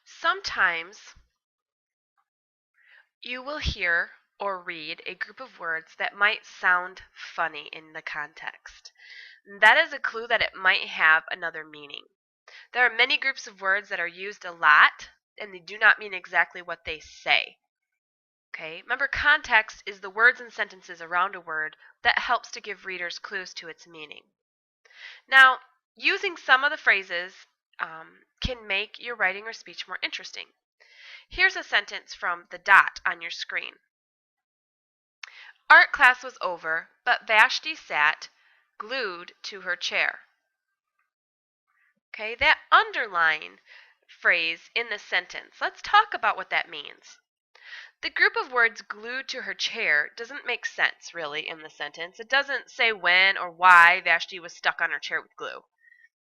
Sometimes you will hear or read a group of words that might sound funny in the context. That is a clue that it might have another meaning. There are many groups of words that are used a lot, and they do not mean exactly what they say. Okay? Remember, context is the words and sentences around a word that helps to give readers clues to its meaning. Now, using some of the phrases can make your writing or speech more interesting. Here's a sentence from the dot on your screen. Art class was over, but Vashti sat glued to her chair. Okay, that underline phrase in the sentence, let's talk about what that means. The group of words glued to her chair doesn't make sense, really, in the sentence. It doesn't say when or why Vashti was stuck on her chair with glue.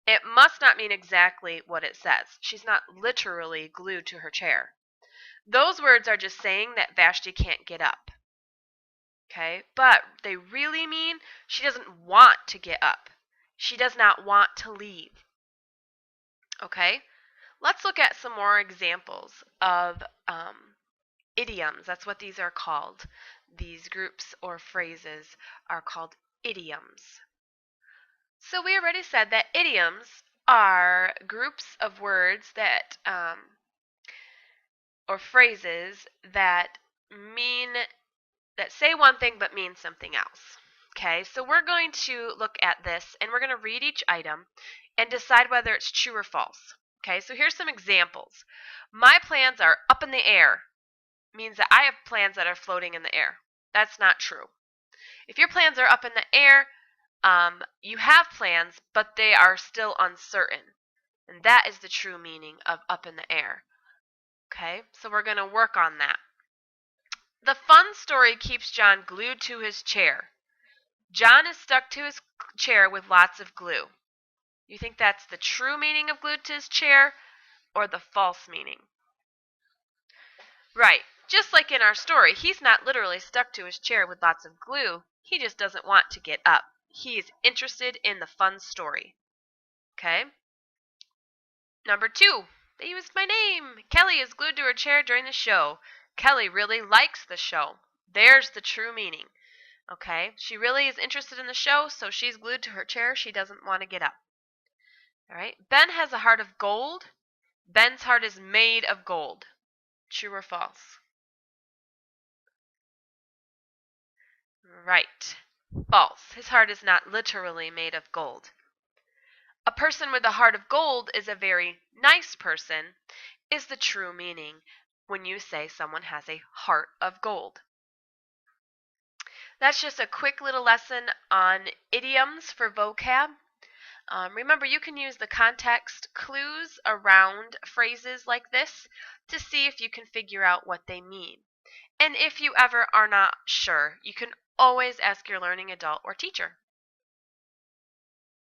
It must not mean exactly what it says. She's not literally glued to her chair. Those words are just saying that Vashti can't get up. Okay, but they really mean she doesn't want to get up. She does not want to leave. Okay, let's look at some more examples of idioms. That's what these are called. These groups or phrases are called idioms. So we already said that idioms are groups of words that or phrases that say one thing but mean something else. Okay, so we're going to look at this and we're going to read each item and decide whether it's true or false. Okay, so here's some examples. My plans are up in the air means that I have plans that are floating in the air. That's not true. If your plans are up in the air, you have plans, but they are still uncertain. And that is the true meaning of up in the air. Okay, so we're going to work on that. The fun story keeps John glued to his chair. John is stuck to his chair with lots of glue. You think that's the true meaning of glued to his chair or the false meaning? Right. Just like in our story, he's not literally stuck to his chair with lots of glue. He just doesn't want to get up. He is interested in the fun story. Okay? Number 2. They used my name. Kelly is glued to her chair during the show. Kelly really likes the show. There's the true meaning. Okay? She really is interested in the show, so she's glued to her chair. She doesn't want to get up. All right? Ben has a heart of gold. Ben's heart is made of gold. True or false? Right. False. His heart is not literally made of gold. A person with a heart of gold is a very nice person, is the true meaning when you say someone has a heart of gold. That's just a quick little lesson on idioms for vocab. Remember, you can use the context clues around phrases like this to see if you can figure out what they mean. And if you ever are not sure, you can always ask your learning adult or teacher.